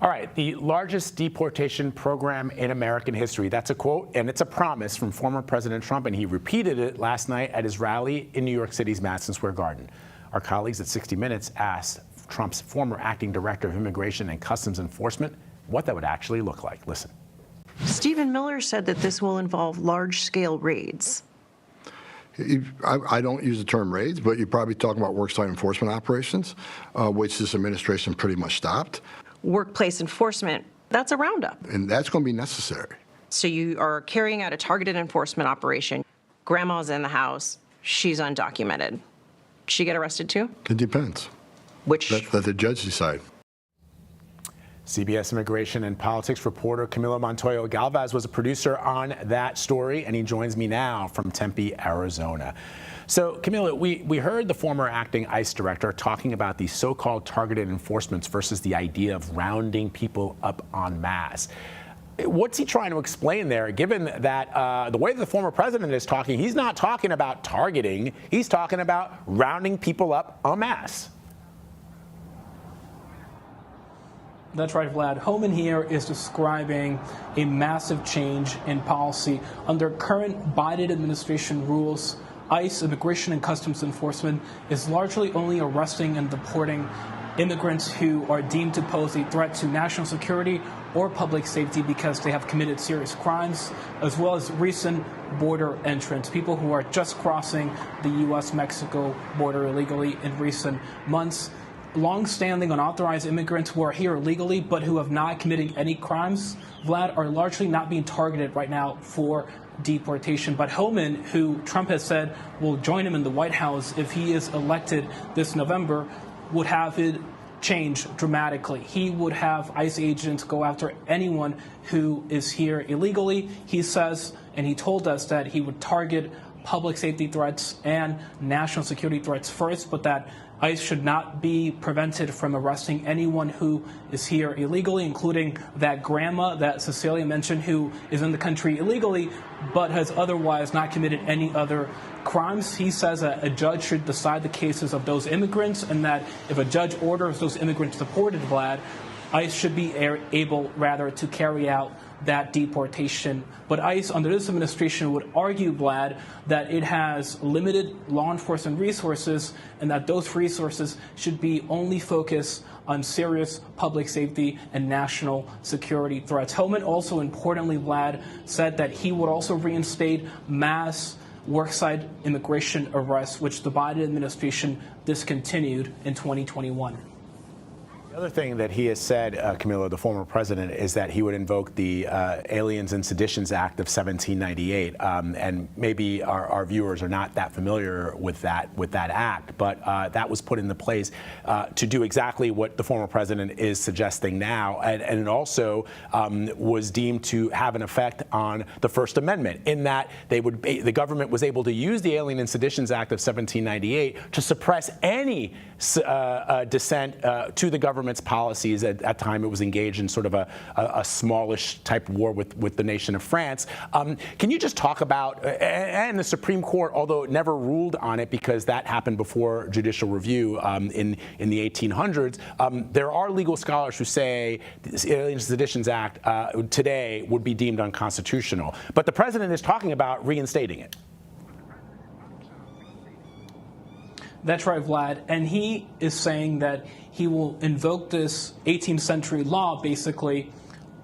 All right, the largest deportation program in American history. That's a quote, and it's a promise from former President Trump, and he repeated it last night at his rally in New York City's Madison Square Garden. Our colleagues at 60 Minutes asked Trump's former acting director of Immigration and Customs Enforcement what that would actually look like. Listen. Stephen Miller said that this will involve large-scale raids. I don't use the term raids, but you're probably talking about worksite enforcement operations, which this administration pretty much stopped. Workplace enforcement, that's a roundup. And that's going to be necessary. So you are carrying out a targeted enforcement operation. Grandma's in the house. She's undocumented. She get arrested too? It depends. Which? Let the judge decide. CBS immigration and politics reporter Camilo Montoya-Galvez was a producer on that story, and he joins me now from Tempe, Arizona. So, Camilo, we heard the former acting ICE director talking about the so-called targeted enforcements versus the idea of rounding people up en masse. What's he trying to explain there, given that the way that the former president is talking, he's not talking about targeting, he's talking about rounding people up en masse? That's right, Vlad. Homan here is describing a massive change in policy. Under current Biden administration rules, ICE, Immigration and Customs Enforcement, is largely only arresting and deporting immigrants who are deemed to pose a threat to national security or public safety because they have committed serious crimes, as well as recent border entrants, people who are just crossing the U.S.-Mexico border illegally in recent months. Long-standing unauthorized immigrants who are here illegally but who have not committed any crimes, Vlad, are largely not being targeted right now for deportation. But Homan, who Trump has said will join him in the White House if he is elected this November, would have it change dramatically. He would have ICE agents go after anyone who is here illegally. He says, and he told us, that he would target public safety threats and national security threats first, but that ICE should not be prevented from arresting anyone who is here illegally, including that grandma that Cecilia mentioned who is in the country illegally but has otherwise not committed any other crimes. He says that a judge should decide the cases of those immigrants, and that if a judge orders those immigrants deported, Vlad, ICE should be able, rather, to carry out that deportation. But ICE, under this administration, would argue, Vlad, that it has limited law enforcement resources and that those resources should be only focused on serious public safety and national security threats. Homan also, importantly, Vlad, said that he would also reinstate mass worksite immigration arrests, which the Biden administration discontinued in 2021. The other thing that he has said, Camilo, the former president, is that he would invoke the Aliens and Seditions Act of 1798. And maybe our viewers are not that familiar with that act, but that was put into place to do exactly what the former president is suggesting now. And it also was deemed to have an effect on the First Amendment, in that the government was able to use the Alien and Seditions Act of 1798 to suppress any dissent to the government's policies. At that time, it was engaged in sort of a smallish type war with the nation of France. Can you just talk about, and the Supreme Court, although it never ruled on it because that happened before judicial review in the 1800s, there are legal scholars who say the Alien and Seditions Act today would be deemed unconstitutional. But the president is talking about reinstating it. That's right, Vlad. And he is saying that he will invoke this 18th century law, basically,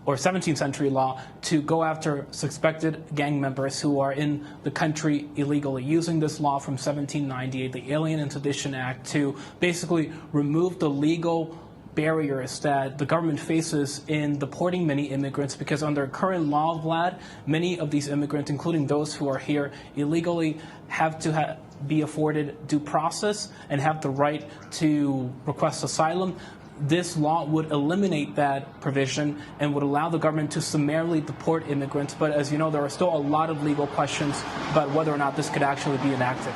or 17th century law, to go after suspected gang members who are in the country illegally, using this law from 1798, the Alien and Sedition Act, to basically remove the legal barriers that the government faces in deporting many immigrants, because under current law, Vlad, many of these immigrants, including those who are here illegally, have to be afforded due process and have the right to request asylum. This law would eliminate that provision and would allow the government to summarily deport immigrants. But as you know, there are still a lot of legal questions about whether or not this could actually be enacted.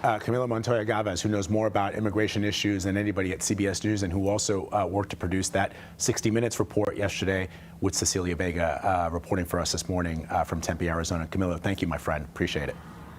Camilo Montoya-Galvez, who knows more about immigration issues than anybody at CBS News, and who also worked to produce that 60 Minutes report yesterday with Cecilia Vega, reporting for us this morning from Tempe, Arizona. Camilo, thank you, my friend. Appreciate it.